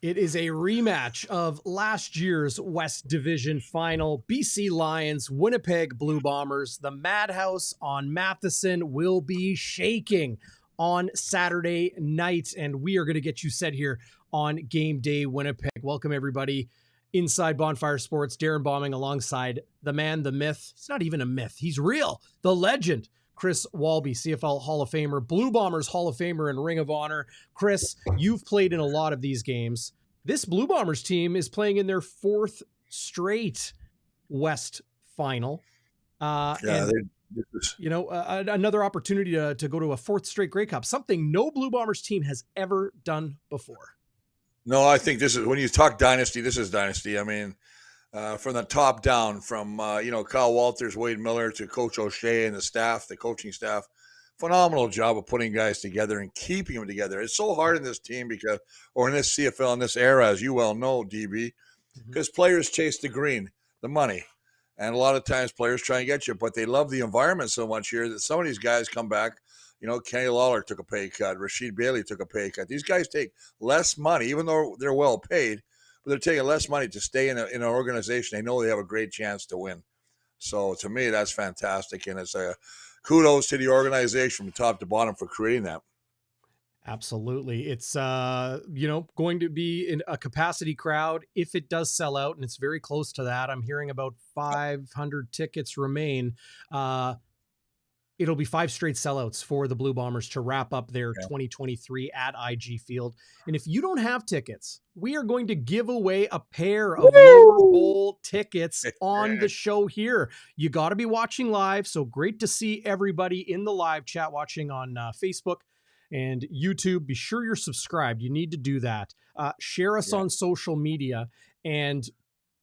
It is a rematch of last year's West Division final. BC Lions, Winnipeg Blue Bombers. The Madhouse on Matheson will be shaking on Saturday night, and we are going to get you set here on Game Day Winnipeg. Welcome, everybody, inside Bonfire Sports. Darrin Bauming alongside the man, the myth. It's not even a myth. He's real. The legend, Chris Walby, CFL Hall of Famer, Blue Bombers Hall of Famer, and Ring of Honor. Chris, you've played in a lot of these games. This Blue Bombers team is playing in their fourth straight West final. Another opportunity to go to a fourth straight Grey Cup, something no Blue Bombers team has ever done before. No, I think this is, when you talk dynasty, this is dynasty. I mean, from the top down, from, Kyle Walters, Wade Miller to Coach O'Shea and the staff, the coaching staff, phenomenal job of putting guys together and keeping them together. It's so hard in this team or in this CFL, in this era, as you well know, DB, because players chase the green, the money. And a lot of times players try and get you, but they love the environment so much here that some of these guys come back. Kenny Lawler took a pay cut. Rasheed Bailey took a pay cut. These guys take less money, even though they're well paid, but they're taking less money to stay in an organization. They know they have a great chance to win. So to me, that's fantastic. And it's a kudos to the organization from top to bottom for creating that. Absolutely. It's, going to be in a capacity crowd if it does sell out, and it's very close to that. I'm hearing about 500 tickets remain. It'll be 5 straight sellouts for the Blue Bombers to wrap up their 2023 at IG Field. And if you don't have tickets, we are going to give away a pair of Lower Bowl tickets on the show here. You got to be watching live. So great to see everybody in the live chat watching on Facebook and YouTube. Be sure you're subscribed. You need to do that. Share us on social media, and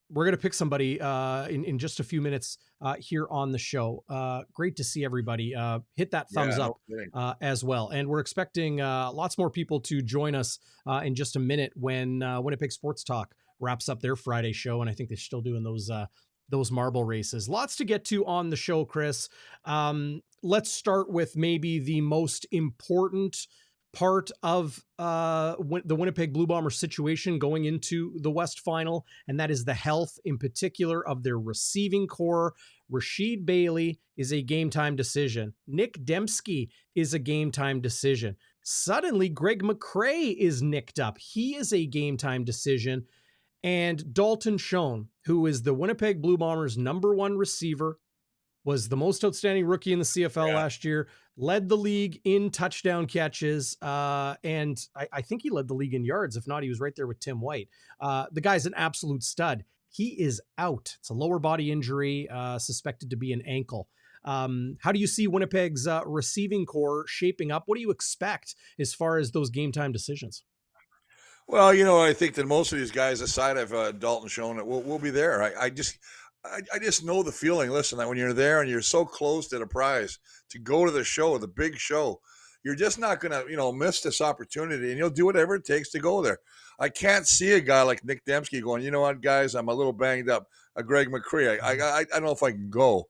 we're going to pick somebody in just a few minutes here on the show. Great to see everybody. Hit that thumbs up as well. And we're expecting lots more people to join us in just a minute when Winnipeg Sports Talk wraps up their Friday show. And I think they're still doing those marble races. Lots to get to on the show, Chris. Let's start with maybe the most important part of the Winnipeg Blue Bombers situation going into the West Final, and that is the health in particular of their receiving core. Rasheed Bailey is a game-time decision. Nick Dembski is a game-time decision. Suddenly, Greg McCrae is nicked up. He is a game-time decision. And Dalton Schoen, who is the Winnipeg Blue Bombers' #1 receiver, was the most outstanding rookie in the CFL last year, led the league in touchdown catches, and I think he led the league in yards. If not, he was right there with Tim White. The guy's an absolute stud. He is out. It's a lower body injury, suspected to be an ankle. How do you see Winnipeg's receiving core shaping up? What do you expect as far as those game time decisions? Well, I think that most of these guys, aside of Dalton Schoen, will be there. I just know the feeling. Listen, that when you're there and you're so close to the prize, to go to the show, the big show, you're just not going to, miss this opportunity, and you'll do whatever it takes to go there. I can't see a guy like Nick Dembski going, you know what, guys, I'm a little banged up. Greg McCrae, I don't know if I can go.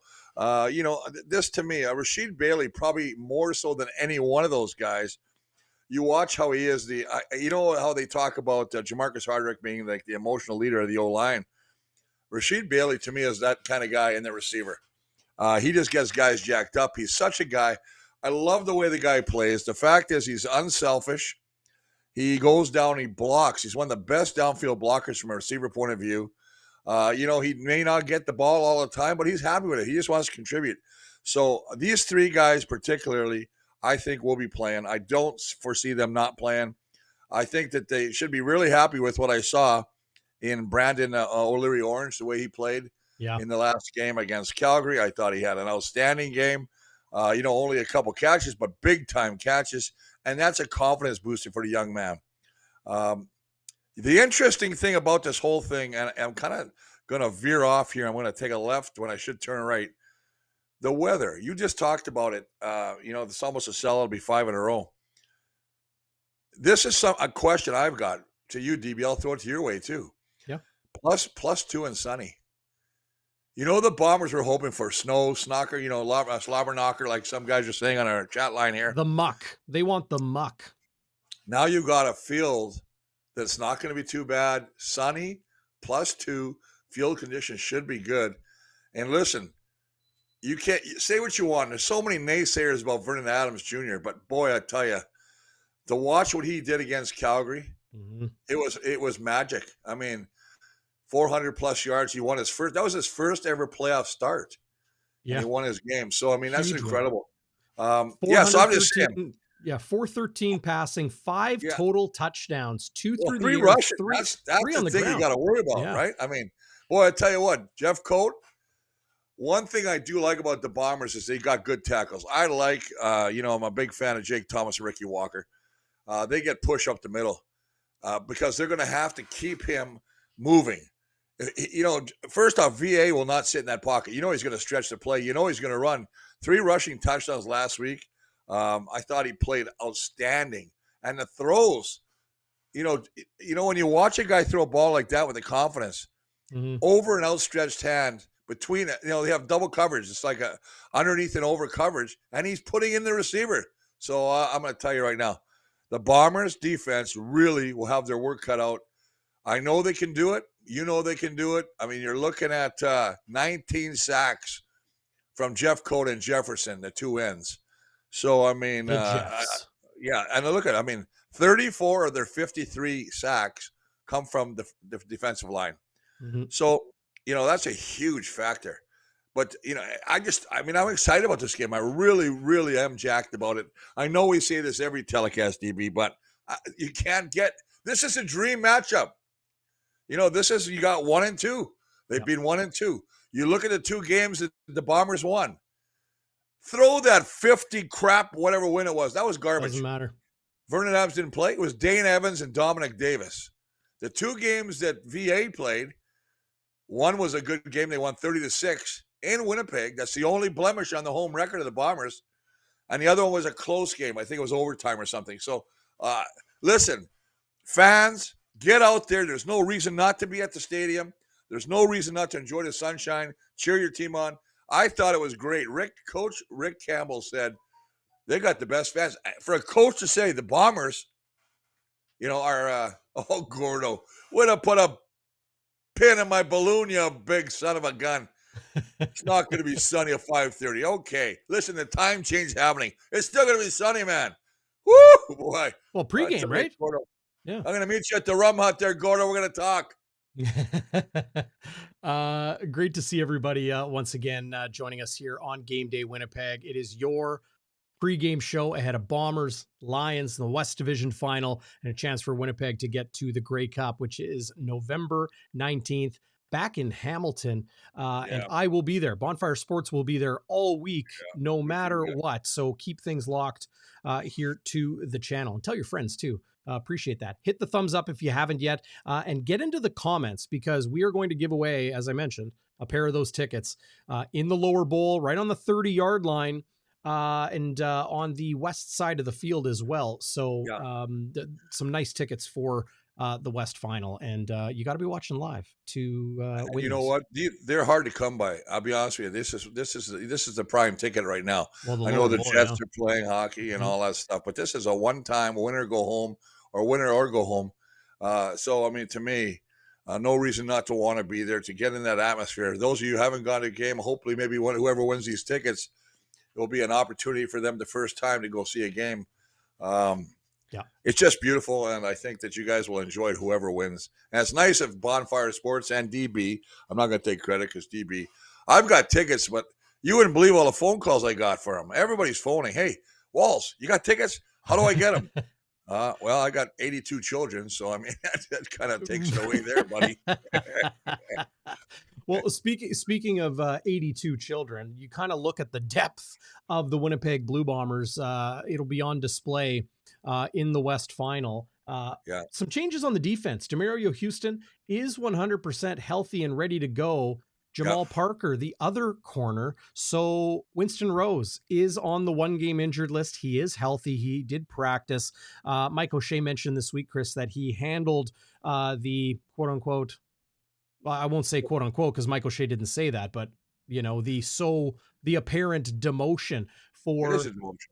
This to me, Rasheed Bailey, probably more so than any one of those guys. You watch how he is how they talk about Jamarcus Hardrick being like the emotional leader of the O-line. Rasheed Bailey, to me, is that kind of guy in the receiver. He just gets guys jacked up. He's such a guy. I love the way the guy plays. The fact is he's unselfish. He goes down, he blocks. He's one of the best downfield blockers from a receiver point of view. He may not get the ball all the time, but he's happy with it. He just wants to contribute. So these 3 guys particularly, I think will be playing. I don't foresee them not playing. I think that they should be really happy with what I saw in Brandon O'Leary Orange, the way he played in the last game against Calgary. I thought he had an outstanding game. Only a couple catches, but big-time catches, and that's a confidence booster for the young man. The interesting thing about this whole thing, and I'm kind of going to veer off here. I'm going to take a left when I should turn right. The weather. You just talked about it. It's almost a sellout. It'll be 5 in a row. This is a question I've got to you, DB. I'll throw it to your way, too. Yeah. +2 and sunny. The Bombers were hoping for snow, snocker, slobber knocker, like some guys are saying on our chat line here. The muck. They want the muck. Now you've got a field that's not going to be too bad. Sunny, +2, field conditions should be good. And listen, you can't say what you want. There's so many naysayers about Vernon Adams Jr., but boy, I tell you, to watch what he did against Calgary, Mhm. it was magic. I mean, 400 plus yards. He won his first. That was his first ever playoff start, and he Yeah, won his game. So I mean, that's huge win. incredible. Yeah. So I'm just saying. 413, yeah, 413 passing, 5 Yeah. total touchdowns, 2 Well, through three the air, rushing. 3 That's 3 the on the thing you ground. got to worry about, Yeah. right? I mean, boy, I tell you what, Jeff Coat. One thing I do like about the Bombers is they got good tackles. I like, I'm a big fan of Jake Thomas and Ricky Walker. They get push up the middle because they're going to have to keep him moving. First off, VA will not sit in that pocket. You know he's going to stretch the play. You know he's going to run 3 rushing touchdowns last week. I thought he played outstanding, and the throws. When you watch a guy throw a ball like that with the confidence, Mhm. over an outstretched hand between it, they have double coverage. It's like a underneath and over coverage, and he's putting in the receiver. So I'm going to tell you right now, the Bombers defense really will have their work cut out. I know they can do it. You know they can do it. I mean, you're looking at 19 sacks from Jeff Coat and Jefferson, the two ends. So, I mean, The Jeffs. yeah. And look at it. I mean, 34 of their 53 sacks come from the defensive line. Mhm. So, that's a huge factor. But, I'm excited about this game. I really, really am jacked about it. I know we say this every telecast, DB, but you can't this is a dream matchup. You got 1 and 2. They've been 1 and 2. You look at the 2 games that the Bombers won. Throw that 50 crap, whatever win it was. That was garbage. Doesn't matter. Vernon Adams didn't play. It was Dane Evans and Dominic Davis. The 2 games that VA played, one was a good game. They won 30-6 in Winnipeg. That's the only blemish on the home record of the Bombers. And the other one was a close game. I think it was overtime or something. So, listen, fans, get out there. There's no reason not to be at the stadium. There's no reason not to enjoy the sunshine. Cheer your team on. I thought it was great. Coach Rick Campbell said they got the best fans. For a coach to say the Bombers, are, Gordo, would have put a pin in my balloon, you big son of a gun. It's not going to be sunny at 5:30. Okay. Listen, the time change happening. It's still going to be sunny, man. Woo, boy. Well, pregame, right? Gordo. Yeah. I'm going to meet you at the rum hut there, Gordo. We're going to talk. Great to see everybody once again joining us here on Game Day Winnipeg. It is your pregame show ahead of Bombers, Lions in the West Division Final, and a chance for Winnipeg to get to the Grey Cup, which is November 19th. Back in Hamilton, and I will be there. Bonfire Sports will be there all week, no matter what. So keep things locked here to the channel, and tell your friends too. Appreciate that. Hit the thumbs up if you haven't yet, and get into the comments because we are going to give away, as I mentioned, a pair of those tickets in the lower bowl, right on the 30-yard line, and on the west side of the field as well. So some nice tickets for the West Final, and you got to be watching live to win. You know what? They're hard to come by. I'll be honest with you. This is the prime ticket right now. Well, I know the Jets are playing hockey and all that stuff, but this is a one-time winner go home or winner or go home. So I mean, to me, no reason not to want to be there to get in that atmosphere. Those of you who haven't gone to a game, hopefully, maybe whoever wins these tickets, it will be an opportunity for them the first time to go see a game. It's just beautiful, and I think that you guys will enjoy it, whoever wins. And it's nice of Bonfire Sports and DB. I'm not going to take credit because DB. I've got tickets, but you wouldn't believe all the phone calls I got for them. Everybody's phoning. Hey, Walls, you got tickets? How do I get them? Well, I got 82 children, so I mean that kind of takes it away there, buddy. Well, speaking of 82 children, you kind of look at the depth of the Winnipeg Blue Bombers. It'll be on display in the West Final. Some changes on the defense. Demario Houston is 100% healthy and ready to go. Jamal Parker, the other corner. So Winston Rose is on the 1-game injured list. He is healthy. He did practice. Mike O'Shea mentioned this week, Chris, that he handled the quote unquote, well, I won't say quote unquote because Mike O'Shea didn't say that, but the apparent demotion for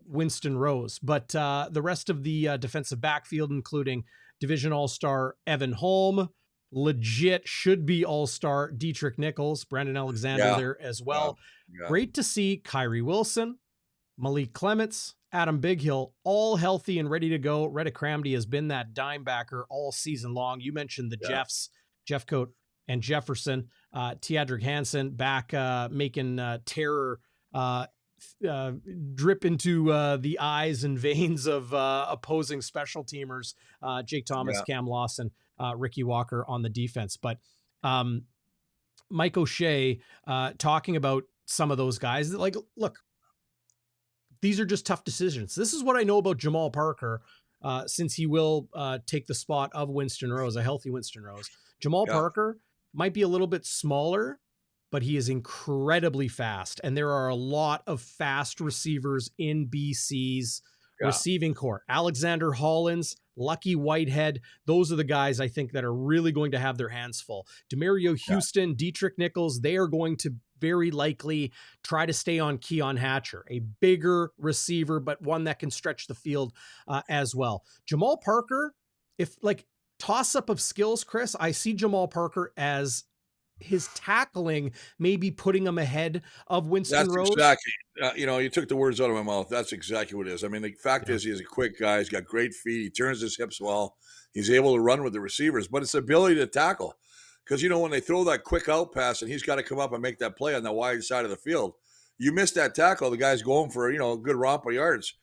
Winston Rose. But the rest of the defensive backfield, including Division All-Star Evan Holm, legit should be All-Star Dietrich Nichols, Brandon Alexander Yeah, there as yeah, well. yeah, Great to see Kyrie Wilson, Malik Clements, Adam Bighill, all healthy and ready to go. Reddick Cramdy has been that dime backer all season long. You mentioned the yeah, Jeffs, Jeffcoat and Jefferson, Teodric Hansen back making terror drip into the eyes and veins of opposing special teamers. Jake Thomas, yeah. Cam Lawson, Ricky Walker on the defense. But Mike O'Shea talking about some of those guys that, like, look, these are just tough decisions. This is what I know about Jamal Parker, since he will take the spot of Winston Rose, a healthy Winston Rose. Jamal Yeah. Parker might be a little bit smaller, but he is incredibly fast. And there are a lot of fast receivers in BC's Yeah. receiving core. Alexander Hollins, Lucky Whitehead, those are the guys I think that are really going to have their hands full. Demario Houston, Dietrich Nichols, they are going to very likely try to stay on Keon Hatcher, a bigger receiver, but one that can stretch the field as well. Jamal Parker, if like toss up of skills, Chris, I see Jamal Parker as his tackling maybe putting him ahead of Winston That's Rose. exactly, you took the words out of my mouth. That's exactly what it is. I mean, the fact Yeah. is he's a quick guy. He's got great feet. He turns his hips well. He's able to run with the receivers, but it's the ability to tackle. Because, when they throw that quick out pass and he's got to come up and make that play on the wide side of the field, you miss that tackle. The guy's going for, a good romp of yards.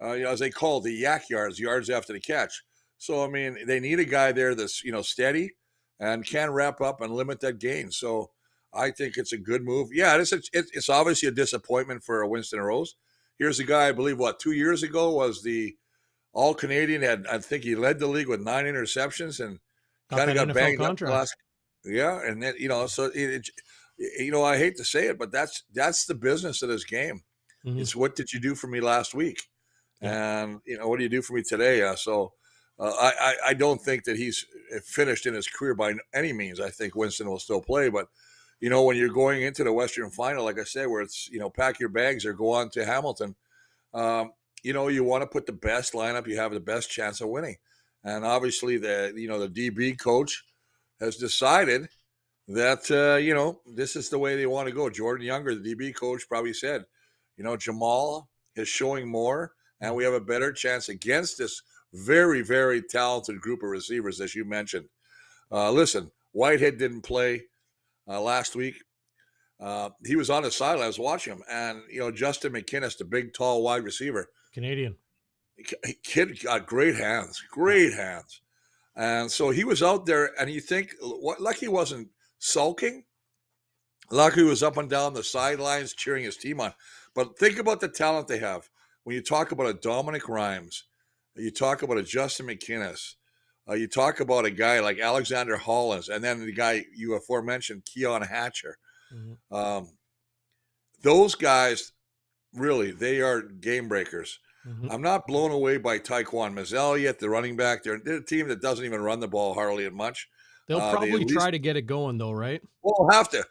As they call it, the yak yards after the catch. So, I mean, they need a guy there that's, steady and can wrap up and limit that gain. So, I think it's a good move. Yeah, it's obviously a disappointment for Winston Rose. Here's a guy, I believe, 2 years ago was the All-Canadian. I think he led the league with 9 interceptions and kind of got NFL banged up the contract. last. Yeah, and then, so I hate to say it, but that's the business of this game. Mhm. It's what did you do for me last week, Yeah. and what do you do for me today? I don't think that he's finished in his career by any means. I think Winston will still play, but when you're going into the Western Final, like I said, where it's pack your bags or go on to Hamilton, you want to put the best lineup. You have the best chance of winning, and obviously the DB coach has decided that this is the way they want to go. Jordan Younger, the DB coach, probably said, Jamal is showing more, and we have a better chance against this very, very talented group of receivers, as you mentioned. Listen, Whitehead didn't play last week. He was on the sideline. I was watching him, and Justin McInnes, the big, tall, wide receiver, Canadian kid got great hands, and so he was out there. And you think, lucky wasn't sulking. Lucky was up and down the sidelines cheering his team on. But think about the talent they have. When you talk about a Dominic Rhymes, you talk about a Justin McInnes, you talk about a guy like Alexander Hollins, and then the guy you aforementioned, Keon Hatcher. Mm-hmm. Those guys, really, they are game breakers. Mm-hmm. I'm not blown away by Taekwon Mazzell yet, the running back. They're a team that doesn't even run the ball hardly as much. They'll probably try to get it going, though, right? Well, have to,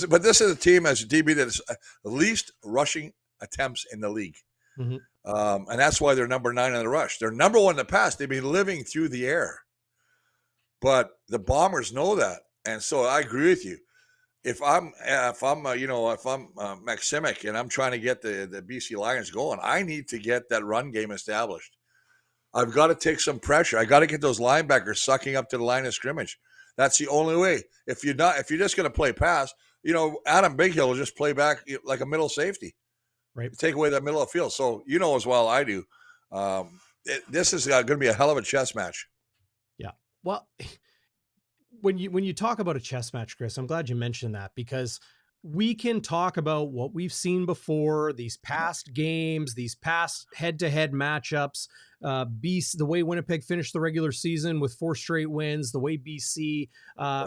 but this is a team as a DB that is least rushing attempts in the league. Mm-hmm. And that's why they're number 9 in the rush. They're number 1 in the pass. They've been living through the air. But the Bombers know that. And so I agree with you. If I'm Maximic and I'm trying to get the BC Lions going, I need to get that run game established. I've got to take some pressure. I got to get those linebackers sucking up to the line of scrimmage. That's the only way. If you're just going to play pass, Adam Bighill will just play back like a middle safety. Right. Take away that middle of the field. So as well I do. This is going to be a hell of a chess match. Yeah. Well, when you talk about a chess match, Chris, I'm glad you mentioned that, because we can talk about what we've seen before, these past games, these past head-to-head matchups, the way Winnipeg finished the regular season with 4 straight wins, the way BC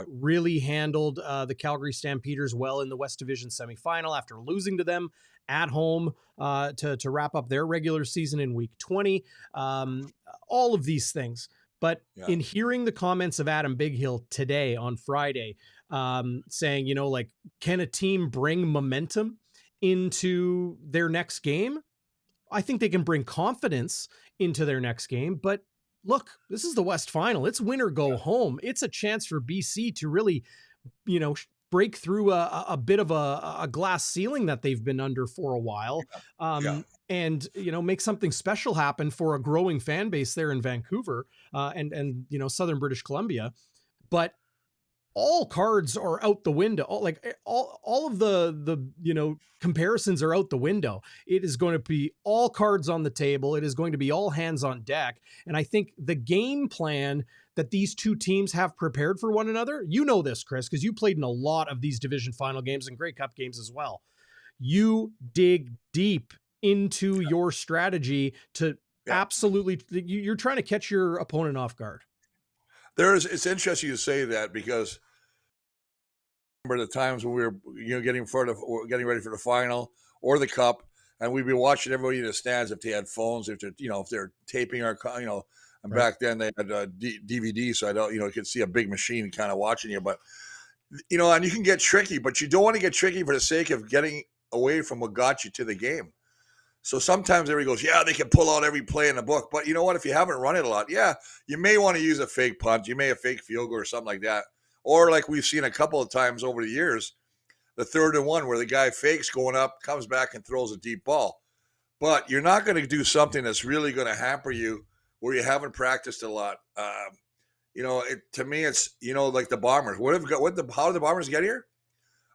really handled the Calgary Stampeders well in the West Division semifinal after losing to them at home to wrap up their regular season in week 20, all of these things. But in hearing the comments of Adam Bighill today on Friday, saying, can a team bring momentum into their next game? I think they can bring confidence into their next game, but look, this is the West Final. It's win or go home. It's a chance for BC to really, break through a bit of a glass ceiling that they've been under for a while. Yeah. And, make something special happen for a growing fan base there in Vancouver, and Southern British Columbia. But all cards are out the window. All of the comparisons are out the window. It is going to be all cards on the table. It is going to be all hands on deck. And I think the game plan that these two teams have prepared for one another, you know this, Chris, because you played in a lot of these division final games and Grey Cup games as well. You dig deep into your strategy to absolutely, you're trying to catch your opponent off guard. It's interesting you say that, because remember the times when we were getting ready for the final or the cup, and we'd be watching everybody in the stands if they had phones, if they're taping our and back then they had DVD, so I don't you could see a big machine kind of watching you, but and you can get tricky, but you don't want to get tricky for the sake of getting away from what got you to the game. So sometimes everybody goes, yeah, they can pull out every play in the book. But you know what? If you haven't run it a lot, yeah, you may want to use a fake punt. You may have a fake field goal or something like that. Or like we've seen a couple of times over the years, the 3rd and 1 where the guy fakes going up, comes back and throws a deep ball. But you're not going to do something that's really going to hamper you where you haven't practiced a lot. To me, it's, like the Bombers. How did the Bombers get here?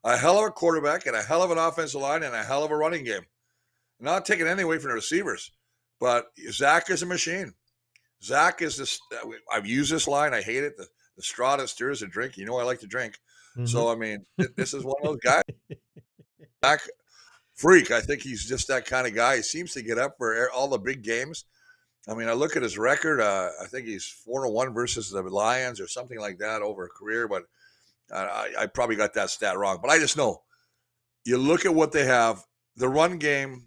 A hell of a quarterback and a hell of an offensive line and a hell of a running game. Not taking anything away from the receivers, but Zach is a machine. Zach is this. I've used this line. I hate it. The straw that stirs the drink. I like to drink. Mm-hmm. So, I mean, this is one of those guys. Zach, freak. I think he's just that kind of guy. He seems to get up for all the big games. I mean, I look at his record. I think he's 4-1 versus the Lions or something like that over a career, but I probably got that stat wrong. But I just know, you look at what they have, the run game.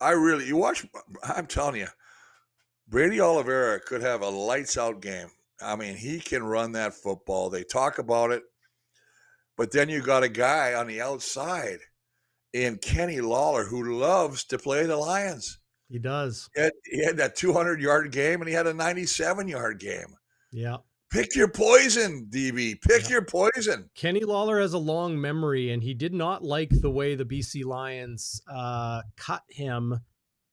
I'm telling you, Brady Oliveira could have a lights out game. I mean, he can run that football. They talk about it, but then you got a guy on the outside in Kenny Lawler who loves to play the Lions. He does. He had that 200-yard game, and he had a 97-yard game. Yeah. Pick your poison, DB. Pick your poison. Kenny Lawler has a long memory, and he did not like the way the BC Lions cut him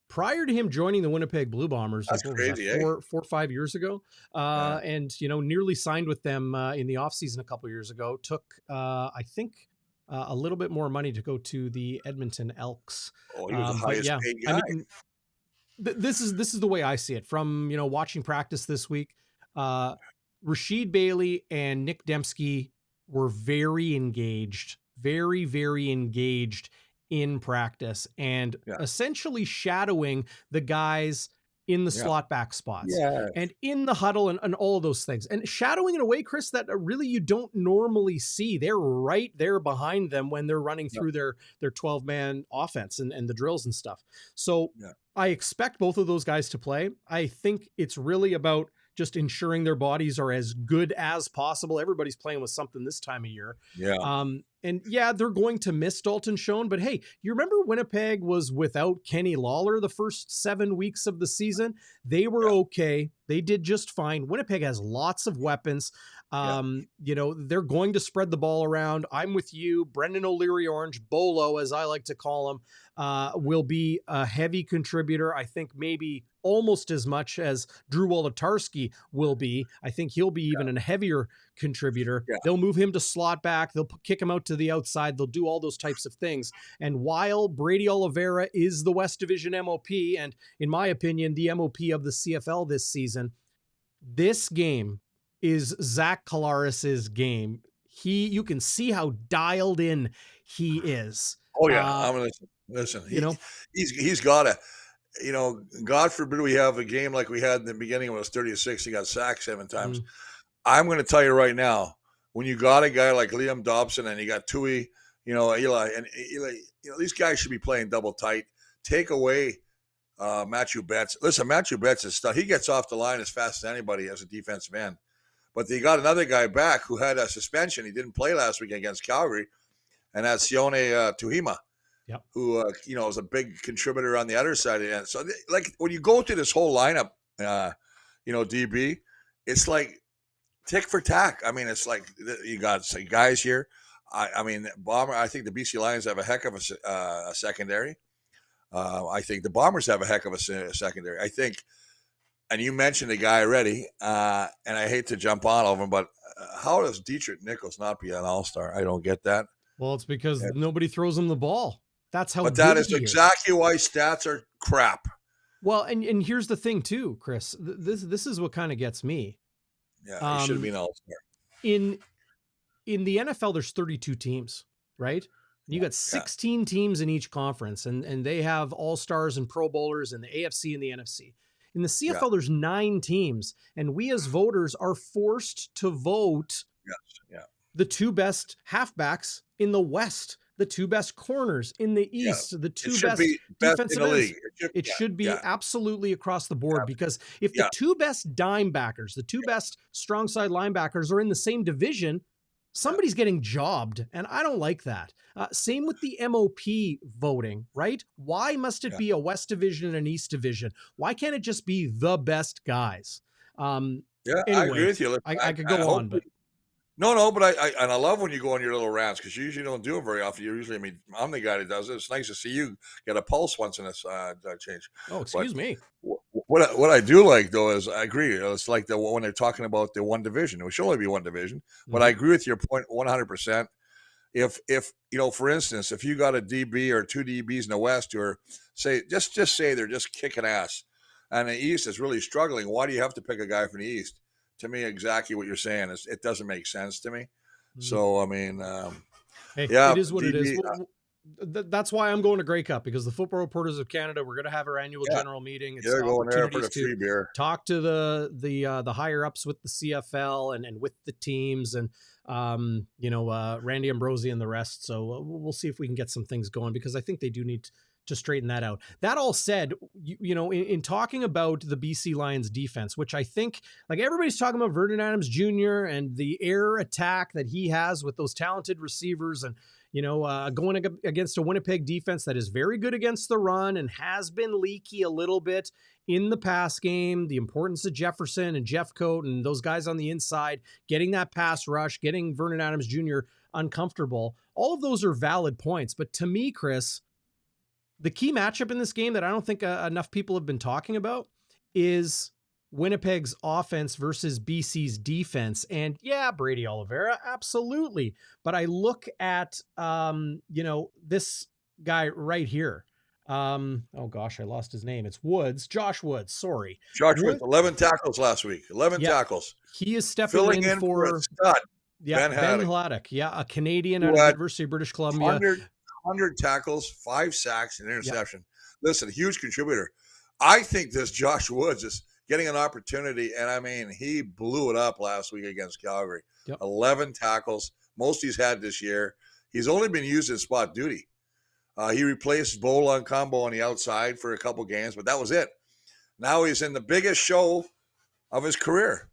prior to him joining the Winnipeg Blue Bombers. That's crazy, 4 or 5 years ago. And, nearly signed with them in the offseason a couple years ago. Took, I think, a little bit more money to go to the Edmonton Elks. Oh, he was the highest paid guy. I mean, this is the way I see it from, watching practice this week. Rashid Bailey and Nick Dembski were very engaged, very, very engaged in practice, and essentially shadowing the guys in the slot back spots and in the huddle and all of those things, and shadowing in a way, Chris, that really you don't normally see. They're right there behind them when they're running through their 12-man offense and the drills and stuff. So I expect both of those guys to play. I think it's really about just ensuring their bodies are as good as possible. Everybody's playing with something this time of year. And they're going to miss Dalton Schoen, but hey, you remember Winnipeg was without Kenny Lawler the first 7 weeks of the season? They were okay. They did just fine. Winnipeg has lots of weapons. They're going to spread the ball around. I'm with you. Brendan O'Leary Orange, Bolo, as I like to call him, will be a heavy contributor. I think maybe almost as much as Drew Wolodarski will be. I think he'll be even a heavier contributor. They'll move him to slot back. They'll kick him out to the outside. They'll do all those types of things. And while Brady Oliveira is the West Division MOP, and in my opinion, the MOP of the CFL this season, this game is Zach Collaros' game. You can see how dialed in he is. Oh yeah. I'm gonna listen. He's got to, God forbid we have a game like we had in the beginning when it was 30-6. He got sacked 7 times. I'm going to tell you right now, when you got a guy like Liam Dobson and you got Tui, Eli, these guys should be playing double tight. Take away Matthew Betts. Listen, Matthew Betts is stuff. He gets off the line as fast as anybody as a defensive end. But they got another guy back who had a suspension. He didn't play last week against Calgary, and that's Sione Tuhima, who was a big contributor on the other side of the end. So, like when you go through this whole lineup, DB. It's like tick for tack. I mean, it's like you got some guys here. I mean, Bomber. I think the BC Lions have a heck of a secondary. I think the Bombers have a heck of a secondary. I think, and you mentioned the guy already, and I hate to jump on over him, but how does Dietrich Nichols not be an all-star? I don't get that. Well, it's because nobody throws him the ball. That's how. But that is exactly why stats are crap. Well, and here's the thing too, Chris. This is what kind of gets me. Yeah, he should have been an all-star. In the NFL, there's 32 teams, right? And you got 16 teams in each conference, and they have all-stars and Pro Bowlers in the AFC and the NFC. In the CFL, there's 9 teams, and we as voters are forced to vote the 2 best halfbacks in the West, the 2 best corners in the East, the 2 best defensive ends. It should be absolutely across the board, because if the 2 best dime backers, the 2 best strong side linebackers are in the same division, somebody's getting jobbed, and I don't like that. Same with the MOP voting, right? Why must it be a West Division and an East Division? Why can't it just be the best guys? Anyway, I agree with you. I could go on, but no, but I love when you go on your little rants, because you usually don't do it very often. You usually, I'm the guy that does it. It's nice to see you get a pulse once in this change. Oh, excuse me. What I do like, though, is I agree. It's like when they're talking about the one division. It should only be one division. But I agree with your point 100%. If for instance, if you got a DB or 2 DBs in the West, or say just say they're just kicking ass, and the East is really struggling, why do you have to pick a guy from the East? To me, exactly what you're saying is it doesn't make sense to me. So I mean, it is what DB, it is. That's why I'm going to Grey Cup, because the Football Reporters of Canada, we're going to have our annual general meeting. It's going there for the free beer. Talk to the higher ups with the CFL and with the teams, and Randy Ambrosi and the rest. So we'll see if we can get some things going, because I think they do need to straighten that out. That all said, in talking about the BC Lions defense, which I think, like, everybody's talking about Vernon Adams Jr. and the air attack that he has with those talented receivers, and going against a Winnipeg defense that is very good against the run and has been leaky a little bit in the pass game, the importance of Jefferson and Jeffcoat and those guys on the inside, getting that pass rush, getting Vernon Adams Jr. uncomfortable. All of those are valid points. But to me, Chris, the key matchup in this game that I don't think enough people have been talking about is Winnipeg's offense versus BC's defense. And Brady Oliveira, absolutely. But I look at, this guy right here. Oh gosh, I lost his name. It's Woods, Josh Woods. Sorry. Josh Woods, 11 tackles last week. 11 tackles. He is stepping in for a stud. Ben Haddock. A Canadian out of the University of British Columbia. 100 tackles, 5 sacks, and interception. Listen, huge contributor. I think this Josh Woods is getting an opportunity, and he blew it up last week against Calgary. 11 tackles, most he's had this year. He's only been used in spot duty. He replaced Bola Combo on the outside for a couple games, but that was it. Now he's in the biggest show of his career.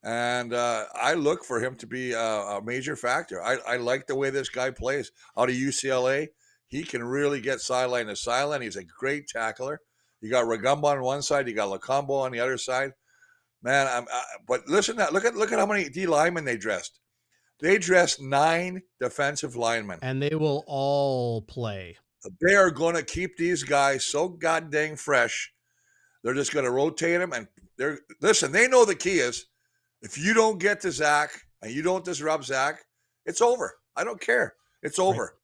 And I look for him to be a major factor. I like the way this guy plays out of UCLA. He can really get sideline to sideline. He's a great tackler. You got Ragumba on one side. You got Lacombo on the other side. Man, but listen, look at how many D linemen they dressed. They dressed 9 defensive linemen. And they will all play. They are going to keep these guys so goddamn fresh. They're just going to rotate them. And they know the key is, if you don't get to Zach and you don't disrupt Zach, it's over. I don't care. It's over.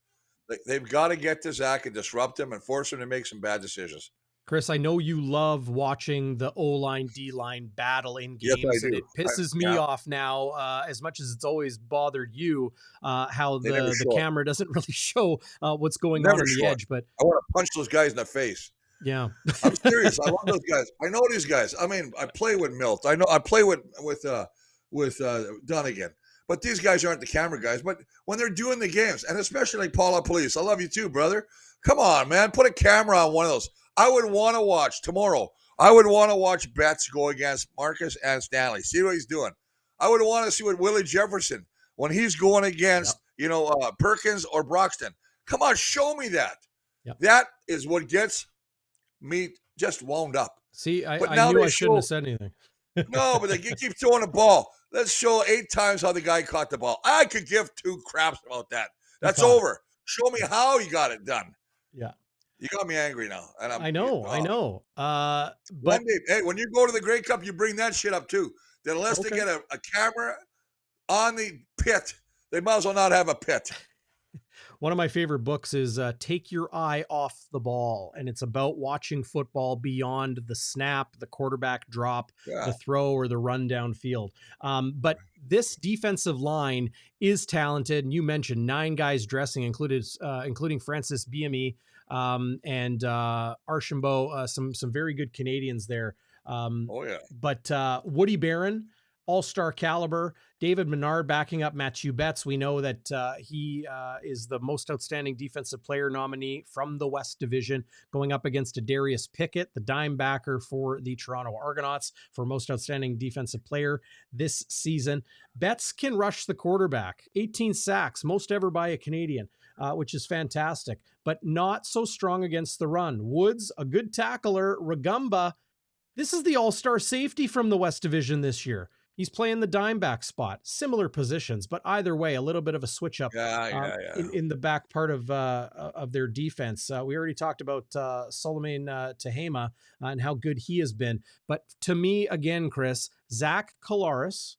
Right. They've got to get to Zach and disrupt him and force him to make some bad decisions. Chris, I know you love watching the O-line, D-line battle in games, and it pisses me off now, as much as it's always bothered you, how the camera doesn't really show what's going on the edge. But I want to punch those guys in the face. Yeah. I'm serious. I love those guys. I know these guys. I play with Milt. I know I play with Dunnigan. But these guys aren't the camera guys. But when they're doing the games, and especially like Paula Police, I love you too, brother. Come on, man. Put a camera on one of those. I would want to watch tomorrow. I would want to watch Betts go against Marcus and Stanley. See what he's doing. I would want to see what Willie Jefferson, when he's going against, Perkins or Broxton. Come on, show me that. Yep. That is what gets me just wound up. See, I knew I shouldn't have said anything. No, but they keep throwing the ball. Let's show 8 times how the guy caught the ball. I could give 2 craps about that. He That's caught it. over. Show me how you got it done. Yeah. You got me angry now, and I know, I oh, know. one But day, hey, when you go to the Grey Cup, you bring that shit up too. Then unless they okay. get a camera on the pit, they might as well not have a pit. One of my favorite books is Take Your Eye Off the Ball, and it's about watching football beyond the snap, the quarterback drop, Yeah. the throw, or the run downfield. But this defensive line is talented, and you mentioned 9 guys dressing, including Francis Biemi and Archambault, some very good Canadians there. Oh yeah. But Woody Barron, all-star caliber. David Menard backing up Matthew Betts. We know that he is the most outstanding defensive player nominee from the West Division, going up against a Darius Pickett, the dime backer for the Toronto Argonauts, for most outstanding defensive player this season. Betts can rush the quarterback, 18 sacks, most ever by a Canadian, which is fantastic, but not so strong against the run. Woods, a good tackler. Rugamba, this is the all-star safety from the West Division this year. He's playing the dime back spot, similar positions, but either way, a little bit of a switch up Yeah. in the back part of their defense. We already talked about Solomon Tehama and how good he has been. But to me, again, Chris, Zach Collaros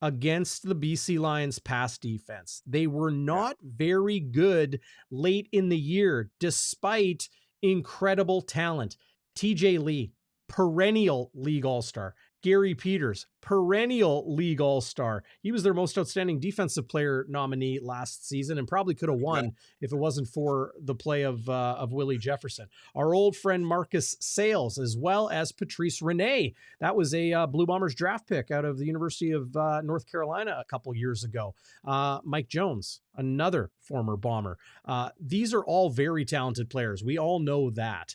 against the BC Lions pass defense. They were not very good late in the year, despite incredible talent. TJ Lee, perennial league all-star. Gary Peters, perennial league all-star. He was their most outstanding defensive player nominee last season and probably could have won if it wasn't for the play of Willie Jefferson. Our old friend Marcus Sales, as well as Patrice Rene. That was a Blue Bombers draft pick out of the University of North Carolina a couple years ago. Mike Jones, another former Bomber. These are all very talented players. We all know that.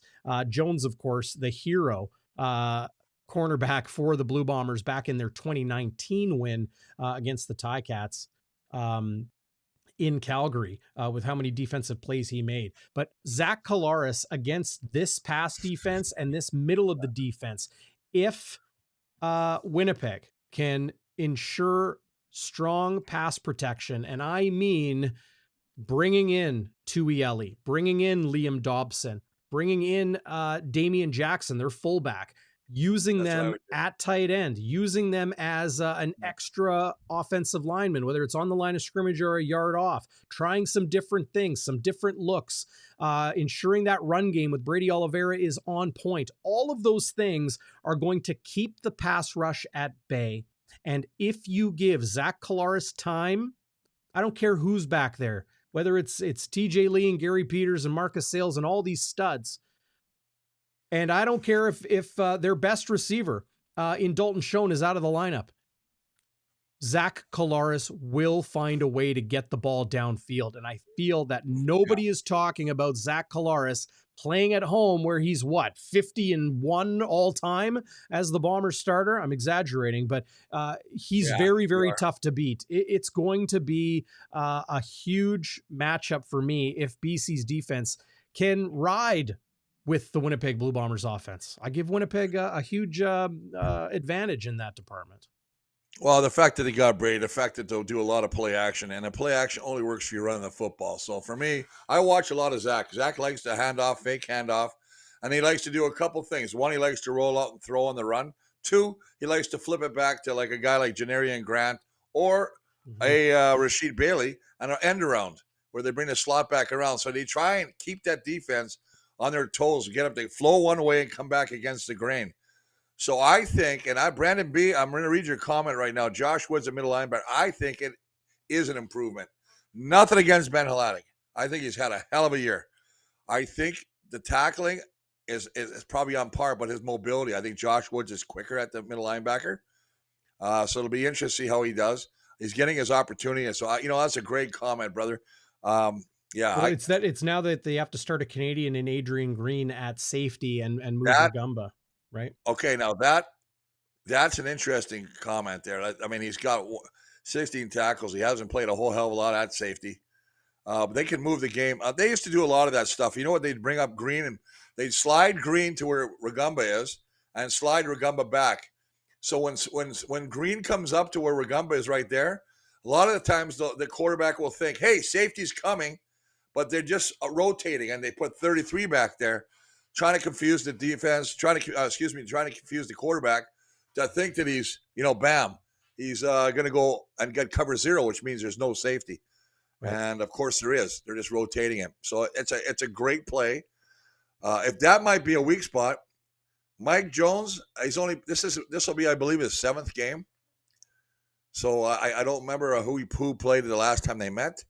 Jones, of course, the hero, cornerback for the Blue Bombers back in their 2019 win against the Ticats in Calgary with how many defensive plays he made. But Zach Collaros against this pass defense and this middle of the defense, if Winnipeg can ensure strong pass protection, and I mean bringing in Tuieli, bringing in Liam Dobson, bringing in Damian Jackson, their fullback, using them at tight end, using them as an extra offensive lineman, whether it's on the line of scrimmage or a yard off, trying some different things, some different looks, ensuring that run game with Brady Oliveira is on point. All of those things are going to keep the pass rush at bay. And if you give Zach Collaros time, I don't care who's back there, whether it's TJ Lee and Gary Peters and Marcus Sales and all these studs. And I don't care if their best receiver in Dalton Schoen is out of the lineup. Zach Collaros will find a way to get the ball downfield. And I feel that nobody is talking about Zach Collaros playing at home where he's 50-1 all time as the Bombers starter. I'm exaggerating, but he's very, very tough to beat. It's going to be a huge matchup for me if BC's defense can ride with the Winnipeg Blue Bombers offense. I give Winnipeg a huge advantage in that department. Well, the fact that he got Brady, the fact that they'll do a lot of play action, and the play action only works if you're running the football. So for me, I watch a lot of Zach. Zach likes to fake handoff, and he likes to do a couple things. One, he likes to roll out and throw on the run. Two, he likes to flip it back to like a guy like Janarian Grant or a Rashid Bailey and an end around where they bring the slot back around. So they try and keep that defense on their toes, get them to flow one way and come back against the grain. So I think, and Brandon B., I'm going to read your comment right now. Josh Woods, a middle linebacker. I think it is an improvement. Nothing against Ben Halatic. I think he's had a hell of a year. I think the tackling is probably on par, but his mobility, I think Josh Woods is quicker at the middle linebacker. So it'll be interesting to see how he does. He's getting his opportunity. And so, that's a great comment, brother. Well, it's now that they have to start a Canadian in Adrian Green at safety and move Rugamba. Right. Okay. Now that's an interesting comment there. I mean, he's got 16 tackles. He hasn't played a whole hell of a lot at safety. But they can move the game. They used to do a lot of that stuff. You know what? They'd bring up Green and they'd slide Green to where Rugamba is and slide Rugamba back. So when Green comes up to where Rugamba is right there, a lot of the times the quarterback will think, "Hey, safety's coming," but they're just rotating, and they put 33 back there, trying to confuse the defense, trying to confuse the quarterback to think that he's, bam, he's going to go and get cover 0, which means there's no safety. Right. And of course there is. They're just rotating him. So it's a great play. If that might be a weak spot, Mike Jones, this will be, I believe, his 7th game. So I don't remember who played the last time they met.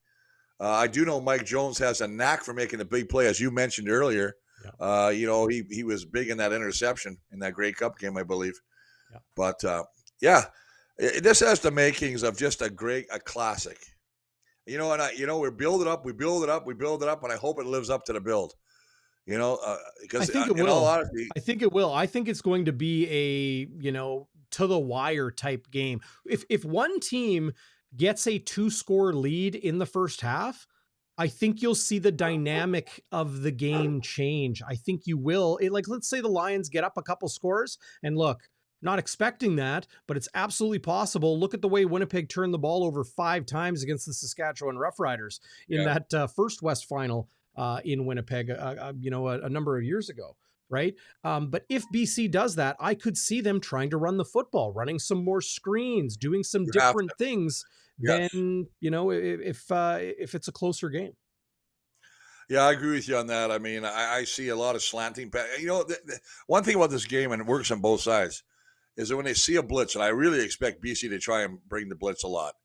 I do know Mike Jones has a knack for making a big play, as you mentioned earlier. Yeah. He was big in that interception in that Grey Cup game, I believe. Yeah. But this has the makings of just a classic. We build it up, and I hope it lives up to the build. Because I think it will. I think it will. I think it's going to be a, to the wire type game. If one team gets a 2-score lead in the first half, I think you'll see the dynamic of the game change. I think you will. Let's say the Lions get up a couple scores, and look, not expecting that, but it's absolutely possible. Look at the way Winnipeg turned the ball over 5 times against the Saskatchewan Roughriders in that first West final in Winnipeg, a number of years ago. Right. But if BC does that, I could see them trying to run the football, running some more screens, doing some different things than, if it's a closer game. Yeah, I agree with you on that. I mean, I see a lot of slanting. One thing about this game, and it works on both sides, is that when they see a blitz, and I really expect BC to try and bring the blitz a lot,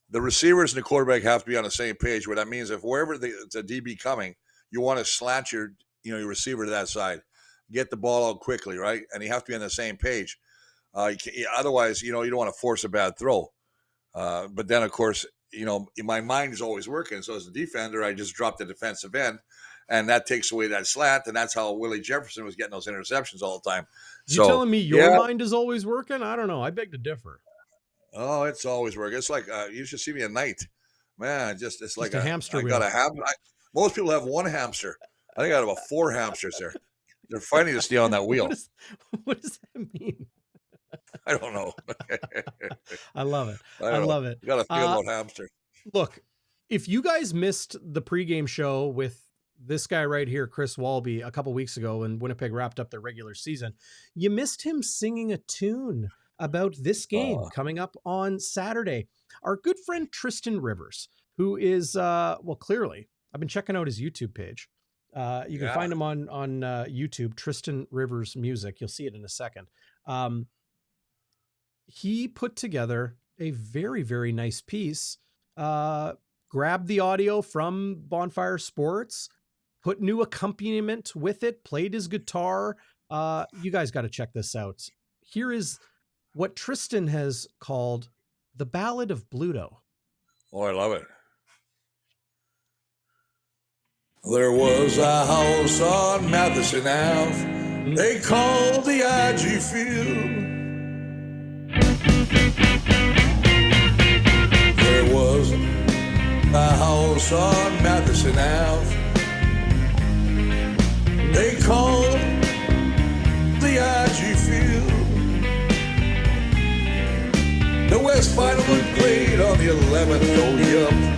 the receivers and the quarterback have to be on the same page, where that means if wherever it's a DB coming, you want to slant your receiver to that side, get the ball out quickly, right? And you have to be on the same page. Otherwise, you don't want to force a bad throw. But then, of course, my mind is always working. So as a defender, I just drop the defensive end, and that takes away that slant. And that's how Willie Jefferson was getting those interceptions all the time. You telling me your mind is always working? I don't know. I beg to differ. Oh, it's always working. It's like you should see me at night, man. It's like a hamster wheel. I got a hamster. Most people have one hamster. I think I have about 4 hamsters there. They're fighting to stay on that wheel. What does that mean? I don't know. I love it. I love it. You got to feel about hamsters. Look, if you guys missed the pregame show with this guy right here, Chris Walby, a couple weeks ago when Winnipeg wrapped up their regular season, you missed him singing a tune about this game coming up on Saturday. Our good friend Tristan Rivers, who is, clearly, I've been checking out his YouTube page. You can find him on YouTube, Tristan Rivers Music. You'll see it in a second. He put together a very, very nice piece, grabbed the audio from Bonfire Sports, put new accompaniment with it, played his guitar. You guys got to check this out. Here is what Tristan has called the Ballad of Bluto. Oh, I love it. There was a house on Matheson Ave. They called the IG Field. There was a house on Matheson Ave. They called the IG Field. The West Final was played on the 11th.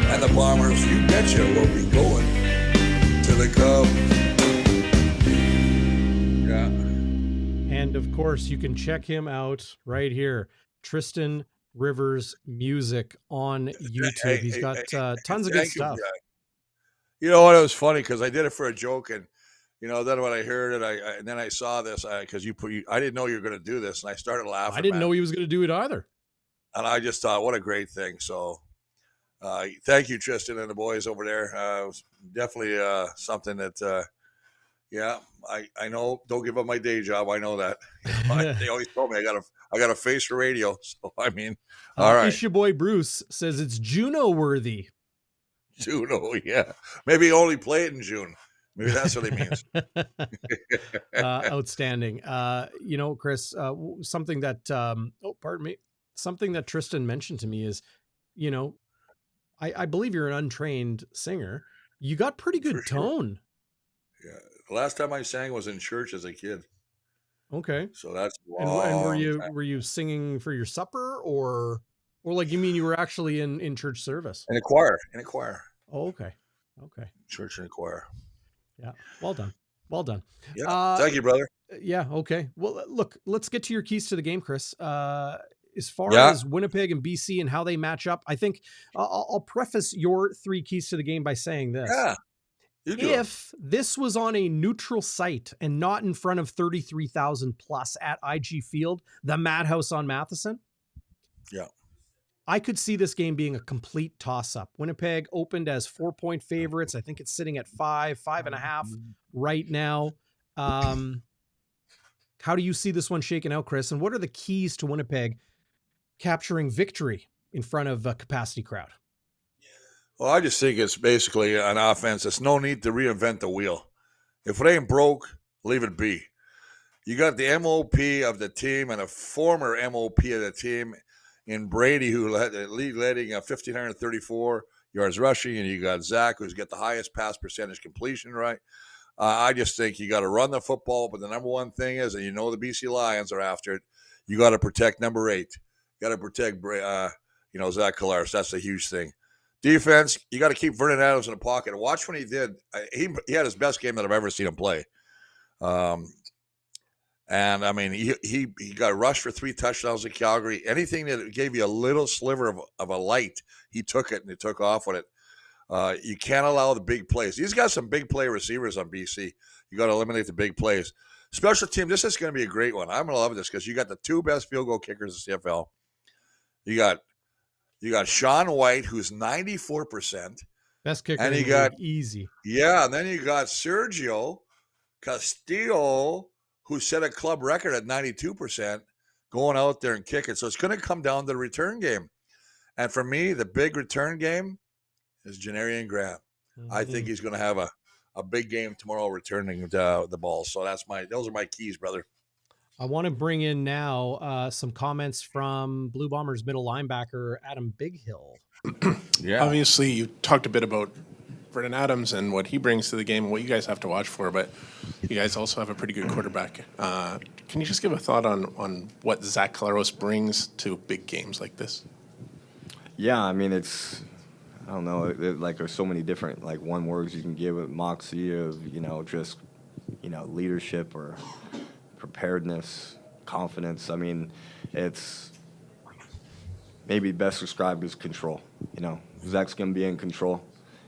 And the Bombers, you betcha, will be going to the Cubs. Yeah. And of course, you can check him out right here, Tristan Rivers Music on YouTube. He's got tons of good stuff. You know what? It was funny because I did it for a joke, and then when I heard it, and then I saw this because I didn't know you were going to do this, and I started laughing. I didn't know he was going to do it either, and I just thought, what a great thing. So, thank you, Tristan and the boys over there. It was definitely something that, I know. Don't give up my day job. I know that. They always told me I got a face for radio. So I mean, all right. Your boy Bruce says it's Juno worthy. Juno, yeah. Maybe only play it in June. Maybe that's what he means. Outstanding. Chris, something that, something that Tristan mentioned to me is, I believe you're an untrained singer. You got pretty good tone. Yeah. The last time I sang was in church as a kid. Okay. So that's a And were long time. you singing for your supper, or like you mean you were actually in church service? In a choir, Oh, okay. Okay. church and a choir. Yeah. Well done. Well done. Yeah. Uh Thank you, brother. yeah, okay. Well, look, let's get to your keys to the game, Chris. As far Yeah. as Winnipeg and BC and how they match up, I think I'll preface your three keys to the game by saying this. Yeah. You do them. If this was on a neutral site and not in front of 33,000 plus at IG Field, the Madhouse on Matheson, Yeah. I could see this game being a complete toss up. Winnipeg opened as 4-point favorites. I think it's sitting at 5.5 right now. How do you see this one shaking out, Chris? And what are the keys to Winnipeg capturing victory in front of a capacity crowd? Well, I just think it's basically an offense. There's no need to reinvent the wheel. If it ain't broke, leave it be. You got the MOP of the team and a former MOP of the team in Brady, who led the league leading 1,534 yards rushing, and you got Zach, who's got the highest pass percentage completion right. I just think you got to run the football, but the number one thing is, and you know the BC Lions are after it, you got to protect number 8. You got to protect, Zach Collaros. That's a huge thing. Defense, you got to keep Vernon Adams in the pocket. And watch when he did. He had his best game that I've ever seen him play. And I mean, he got rushed for 3 touchdowns in Calgary. Anything that gave you a little sliver of a light, he took it and he took off with it. You can't allow the big plays. He's got some big play receivers on BC. You got to eliminate the big plays. Special team, this is going to be a great one. I'm going to love this because you got the 2 best field goal kickers in the CFL. You got Sean White, who's 94%. Best kicker and in you the got league, easy. Yeah, and then you got Sergio Castillo, who set a club record at 92%, going out there and kicking. So it's going to come down to the return game. And for me, the big return game is Janarian Graham. I think he's going to have a big game tomorrow returning the ball. So those are my keys, brother. I want to bring in now some comments from Blue Bombers middle linebacker Adam Bighill. Yeah. Obviously, you talked a bit about Vernon Adams and what he brings to the game and what you guys have to watch for, but you guys also have a pretty good quarterback. Can you just give a thought on what Zach Collaros brings to big games like this? Yeah, I mean, I don't know, there's so many different, one words you can give it, moxie of, just, leadership or preparedness, confidence. I mean, it's maybe best described as control. Zach's going to be in control.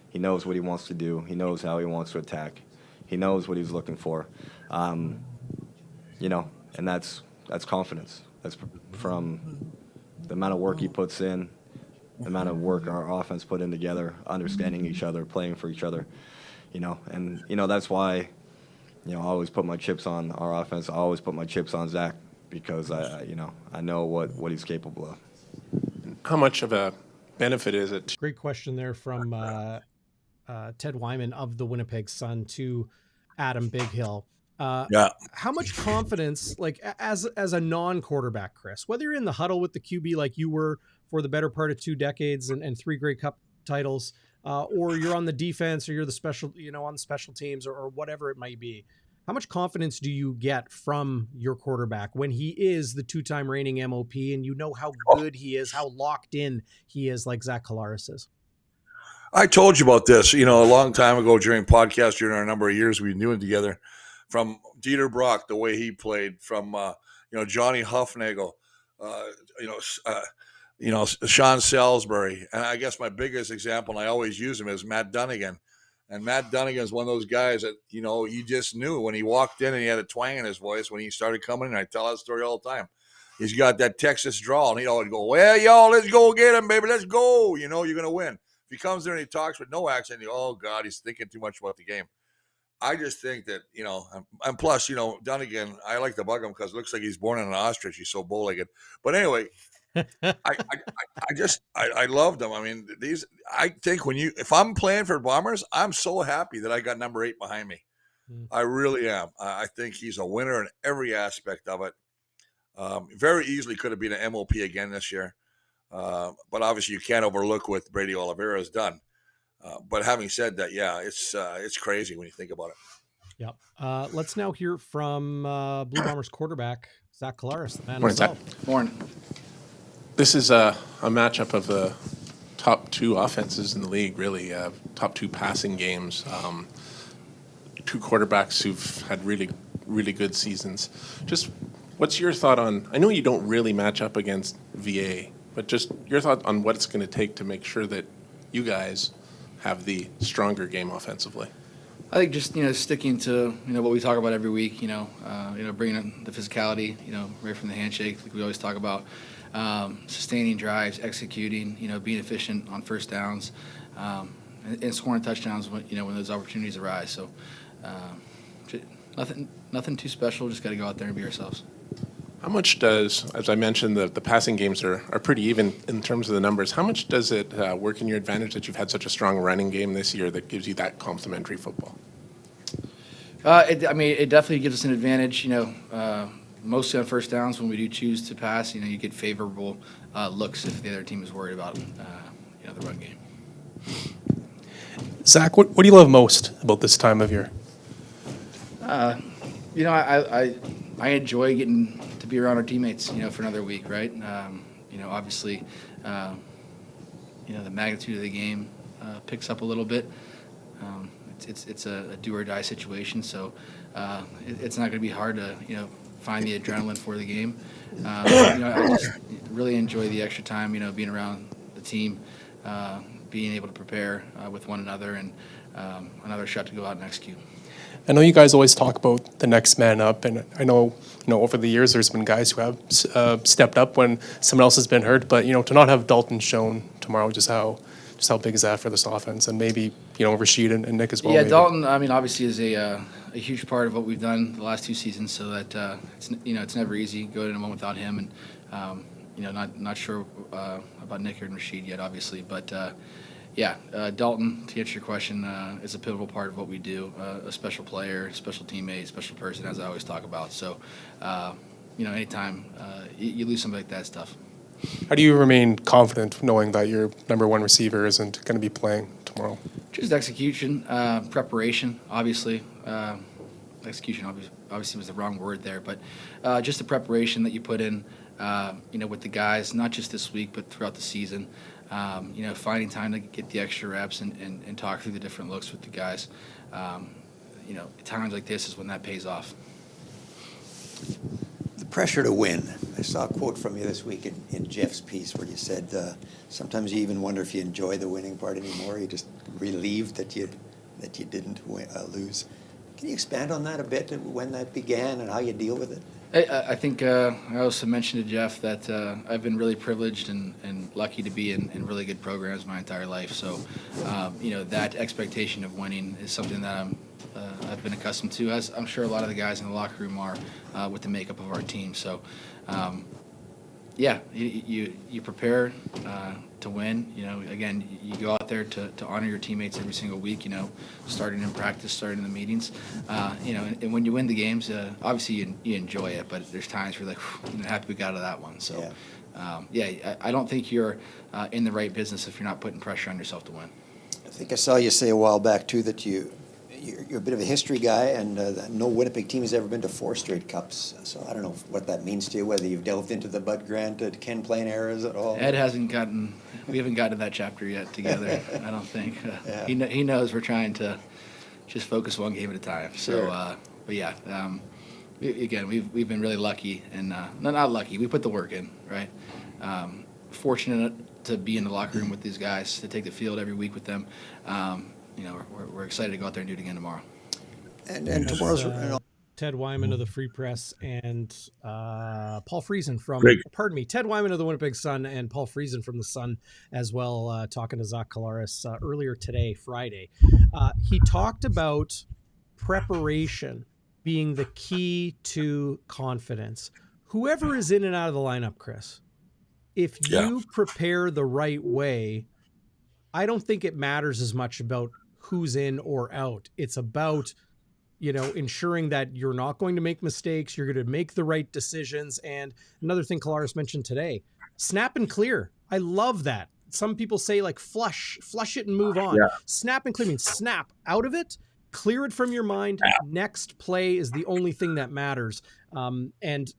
He knows what he wants to do. He knows how he wants to attack. He knows what he's looking for. And that's confidence. That's from the amount of work he puts in, the amount of work our offense put in together, understanding each other, playing for each other, and that's why, I always put my chips on our offense. I always put my chips on Zach because I know what he's capable of. How much of a benefit is it? Great question there from Ted Wyman of the Winnipeg Sun to Adam Bighill. How much confidence, as a non-quarterback, Chris, whether you're in the huddle with the QB like you were for the better part of 2 decades and 3 Grey Cup titles, or you're on the defense, or you're the special, on the special teams, or whatever it might be. How much confidence do you get from your quarterback when he is the 2-time reigning MOP and you know how good he is, how locked in he is, like Zach Collaros is? I told you about this, a long time ago during podcast, during our number of years we knew it together, from Dieter Brock, the way he played, from, Johnny Huffnagel, Sean Salisbury. And I guess my biggest example, and I always use him, is Matt Dunnigan. And Matt Dunnigan is one of those guys that, you just knew when he walked in and he had a twang in his voice when he started coming in. I tell that story all the time. He's got that Texas drawl, and he'd always go, well, y'all, let's go get him, baby. Let's go. You're going to win. If he comes there and he talks with no accent, oh, God, he's thinking too much about the game. I just think that, and plus, Dunnigan, I like to bug him because it looks like he's born in an ostrich. He's so bow-legged. But anyway, I loved them. I mean, I think if I'm playing for Bombers, I'm so happy that I got number 8 behind me. I really am. I think he's a winner in every aspect of it. Very easily could have been an MOP again this year. But obviously you can't overlook what Brady Oliveira has done. But having said that, yeah, it's crazy when you think about it. Yep. Let's now hear from Blue Bombers quarterback Zach Collaros, the man Morning, Zach. himself. Morning. This is a matchup of the top two offenses in the league, really. Top two passing games. Two quarterbacks who've had really, really good seasons. Just what's your thought on, I know you don't really match up against VA, but just your thought on what it's going to take to make sure that you guys have the stronger game offensively. I think just sticking to what we talk about every week. Bringing in the physicality. Right from the handshake, like we always talk about. Sustaining drives, executing. Being efficient on first downs, and scoring touchdowns when those opportunities arise. So, nothing too special. Just got to go out there and be ourselves. How much does, as I mentioned, the passing games are pretty even in terms of the numbers. How much does it work in your advantage that you've had such a strong running game this year that gives you that complementary football? It definitely gives us an advantage. Mostly on first downs when we do choose to pass. You get favorable looks if the other team is worried about the run game. Zach, what do you love most about this time of year? I enjoy getting to be around our teammates, for another week, right? Obviously, the magnitude of the game picks up a little bit. It's a do or die situation, so it's not going to be hard to, find the adrenaline for the game. I just really enjoy the extra time, being around the team, being able to prepare with one another, and another shot to go out and execute. I know you guys always talk about the next man up, and I know over the years there's been guys who have stepped up when someone else has been hurt. But to not have Dalton shown tomorrow, just how big is that for this offense, and maybe Rashid and Nick as well. Yeah, maybe. Dalton. Obviously is a huge part of what we've done the last two seasons. So that it's never easy going in a moment without him, and not sure about Nick and Rashid yet, obviously, but. Dalton, to answer your question, is a pivotal part of what we do. A special player, special teammate, special person, as I always talk about. So, anytime you lose somebody like that, it's tough. How do you remain confident knowing that your number one receiver isn't going to be playing tomorrow? Just execution, preparation, obviously. Execution obviously was the wrong word there, but just the preparation that you put in, with the guys, not just this week, but throughout the season. Finding time to get the extra reps and talk through the different looks with the guys. Times like this is when that pays off. The pressure to win. I saw a quote from you this week in Jeff's piece where you said sometimes you even wonder if you enjoy the winning part anymore. You're just relieved that you didn't lose. Can you expand on that a bit, when that began and how you deal with it? I think I also mentioned to Jeff that I've been really privileged and lucky to be in really good programs my entire life. So, that expectation of winning is something that I've been accustomed to, as I'm sure a lot of the guys in the locker room are with the makeup of our team. So, you prepare to win. Again, you go out there to honor your teammates every single week. Starting in practice, starting in the meetings. And when you win the games, obviously you enjoy it, but there's times where you're like, happy we got out of that one. So, I don't think you're in the right business if you're not putting pressure on yourself to win. I think I saw you say a while back too that you're a bit of a history guy, and no Winnipeg team has ever been to 4 straight cups. So I don't know what that means to you, whether you've delved into the Bud Grant, Ken Plain eras at all. Ed we haven't gotten to that chapter yet together, I don't think. He knows we're trying to just focus one game at a time. So, Sure. Again, we've been really lucky, and not lucky. We put the work in, right? Fortunate to be in the locker room with these guys, to take the field every week with them. We're excited to go out there and do it again tomorrow. And tomorrow's Ted Wyman of the Free Press and Paul Friesen from, Ted Wyman of the Winnipeg Sun and Paul Friesen from the Sun as well, talking to Zach Collaros earlier today, Friday. He talked about preparation being the key to confidence. Whoever is in and out of the lineup, Chris, if you prepare the right way, I don't think it matters as much about who's in or out. It's about, ensuring that you're not going to make mistakes. You're going to make the right decisions. And another thing Collaros mentioned today, snap and clear. I love that. Some people say flush it and move on. Yeah. Snap and clear means snap out of it clear it from your mind. Next play is the only thing that matters. And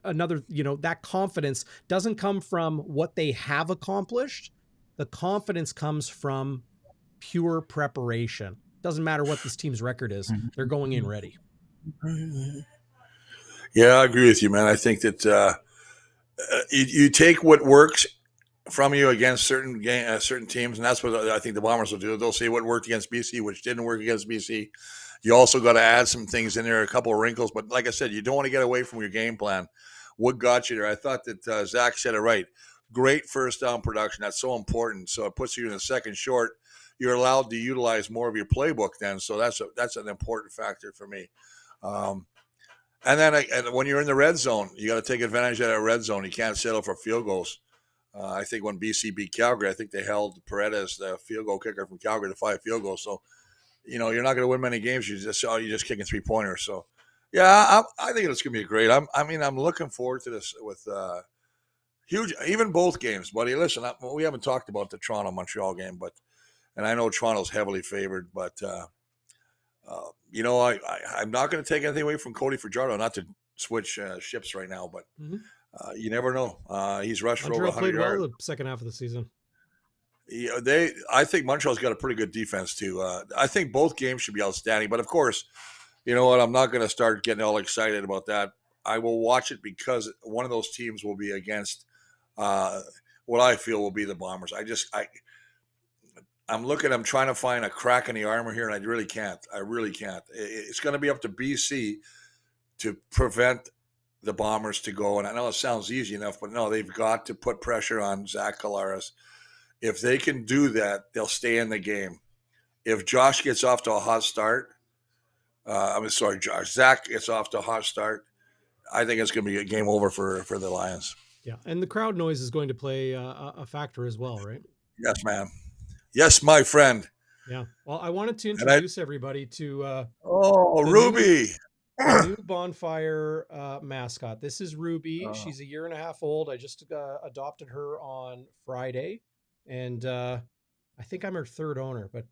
another, that confidence doesn't come from what they have accomplished. The confidence comes from pure preparation. Doesn't matter what this team's record is. They're going in ready. Yeah, I agree with you, man. I think that you take what works from you against certain teams, and that's what I think the Bombers will do. They'll say what worked against BC, which didn't work against BC. You also got to add some things in there, a couple of wrinkles. But like I said, you don't want to get away from your game plan. What got you there? I thought that Zach said it right. Great first down production. That's so important. So it puts you in the second short. You're allowed to utilize more of your playbook then. So that's an important factor for me. And then when you're in the red zone, you got to take advantage of that red zone. You can't settle for field goals. I think when BC beat Calgary, I think they held Paredes, the field goal kicker from Calgary, to 5 field goals. So, you're not going to win many games. You're just kicking 3-pointers. So, yeah, I think it's going to be great. I'm looking forward to this with huge, even both games, buddy. Listen, we haven't talked about the Toronto-Montreal game, and I know Toronto's heavily favored, but I'm not going to take anything away from Cody Fajardo, not to switch ships right now, but you never know. He's rushed for over 100 yards. Well the second half of the season. Yeah, I think Montreal's got a pretty good defense too. I think both games should be outstanding, but of course, you know what? I'm not going to start getting all excited about that. I will watch it because one of those teams will be against what I feel will be the Bombers. I'm trying to find a crack in the armor here, and I really can't. It's going to be up to BC to prevent the Bombers to go. And I know it sounds easy enough, but no, they've got to put pressure on Zach Collaros. If they can do that, they'll stay in the game. If Josh gets off to a hot start, Zach gets off to a hot start, I think it's going to be a game over for the Lions. Yeah, and the crowd noise is going to play a factor as well, right? Yes, ma'am. Yes, my friend. Yeah. Well, I wanted to introduce everybody to Ruby. The new Bonfire mascot. This is Ruby. She's a year and a half old. I just adopted her on Friday, and I think I'm her third owner, but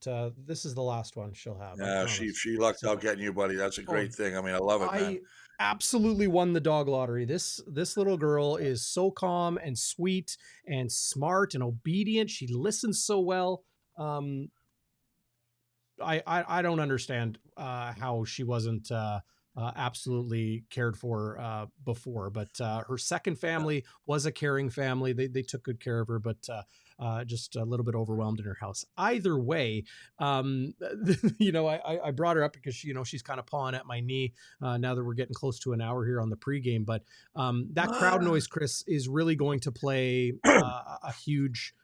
this is the last one she'll have. Yeah, she lucked out getting you, buddy. That's a great thing. I mean, I love it, man. I absolutely won the dog lottery. This little girl is so calm and sweet and smart and obedient. She listens so well. I don't understand how she wasn't absolutely cared for before, but her second family was a caring family. They took good care of her, but just a little bit overwhelmed in her house. Either way, I brought her up because she's kind of pawing at my knee now that we're getting close to an hour here on the pregame. But that crowd noise, Chris, is really going to play a huge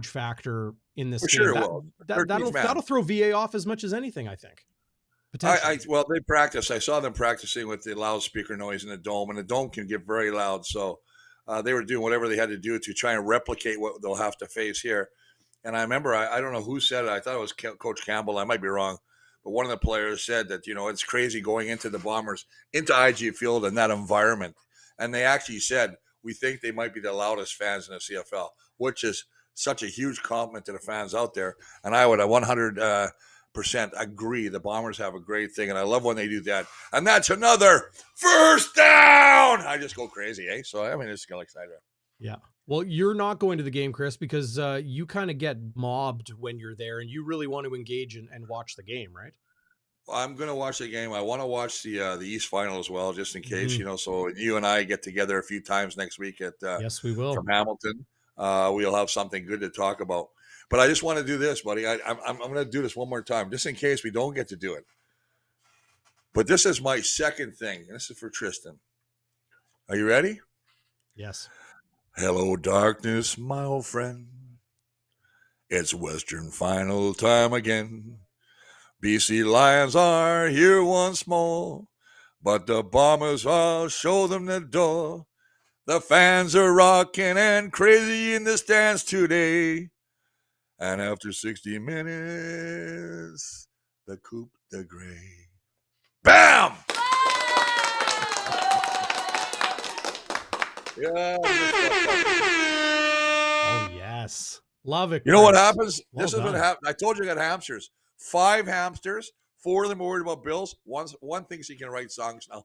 factor in this game. Sure, that'll throw VA off as much as anything, I think. Well, they practice. I saw them practicing with the loudspeaker noise in the dome, and the dome can get very loud. So they were doing whatever they had to do to try and replicate what they'll have to face here. And I remember, I don't know who said it. I thought it was Coach Campbell. I might be wrong. But one of the players said that, it's crazy going into the Bombers, into IG Field and that environment. And they actually said, we think they might be the loudest fans in the CFL, which is such a huge compliment to the fans out there. And I would 100% agree. The Bombers have a great thing, and I love when they do that. And that's another first down. I just go crazy, eh? So, I mean, it's kind of excited. Yeah. Well, you're not going to the game, Chris, because you kind of get mobbed when you're there, and you really want to engage and watch the game, right? Well, I'm going to watch the game. I want to watch the East Final as well, just in case, So you and I get together a few times next week at yes, we will, from Hamilton. We'll have something good to talk about. But I just want to do this, buddy. I'm going to do this one more time, just in case we don't get to do it. But this is my second thing. This is for Tristan. Are you ready? Yes. Hello, darkness, my old friend. It's Western Final time again. BC Lions are here once more, but the Bombers, I'll show them the door. The fans are rocking and crazy in the stands today. And after 60 minutes, the Coupe de Grey. Bam! Yeah. Oh, yes. Love it. You know what happens? Well This is what done. happens. I told you I got hamsters. 5 hamsters, 4 of them are worried about bills. One thinks he can write songs now.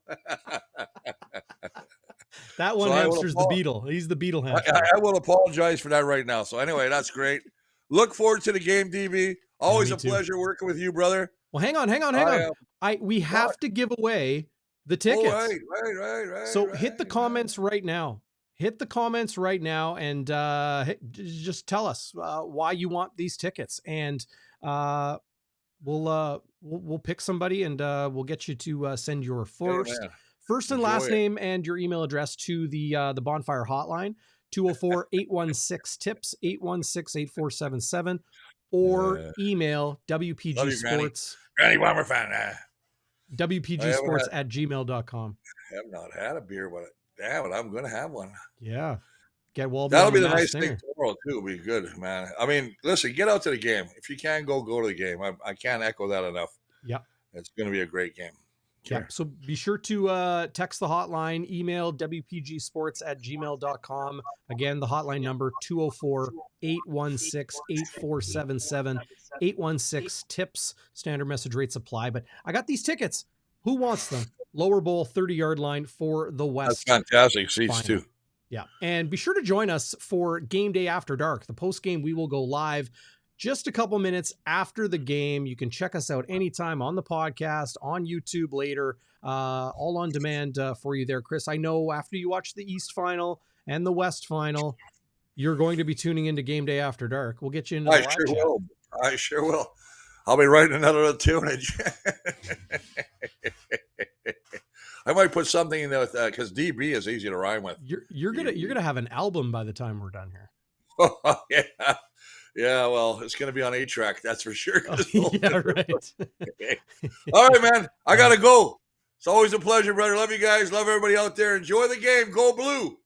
That one So hamster's the Beetle. He's the Beetle hamster. I will apologize for that right now. So anyway, that's great. Look forward to the game, DB. Always me a too. pleasure working with you, brother. Well, hang on. We have to give away the tickets. Oh, right. So hit the comments right now. Hit the comments right now and just tell us why you want these tickets, and we'll pick somebody and we'll get you to send your first and Enjoy last it. name and your email address to the Bonfire hotline, 204-816-TIPS, 816-8477, or email WPG Granny Bomber fan. WPGsports@gmail.com. I have not had a beer, but damn it, I'm going to have one. Yeah. Get Walby That'll on be the the Masked nice thing Singer. tomorrow, too. It'll be good, man. I mean, listen, get out to the game. If you can, go to the game. I can't echo that enough. Yep. It's going to be a great game. Yeah. So be sure to text the hotline, email WPGsports@gmail.com. Again, the hotline number 204-816-8477, 816-TIPS. Standard message rates apply. But I got these tickets. Who wants them? Lower Bowl 30-yard line for the West. That's fantastic seats, Final. too. Yeah. And be sure to join us for Game Day After Dark. The post game, we will go live just a couple minutes after the game. You can check us out anytime on the podcast, on YouTube later, all on demand for you there, Chris. I know after you watch the East Final and the West Final, you're going to be tuning into Game Day After Dark. We'll get you into the live chat. I sure will. I'll be writing another tunage. I might put something in there because DB is easy to rhyme with. You're gonna have an album by the time we're done here. Oh, yeah. Yeah, well, it's going to be on 8-track, that's for sure. Yeah, right. All right, man. I got to go. It's always a pleasure, brother. Love you guys. Love everybody out there. Enjoy the game. Go Blue.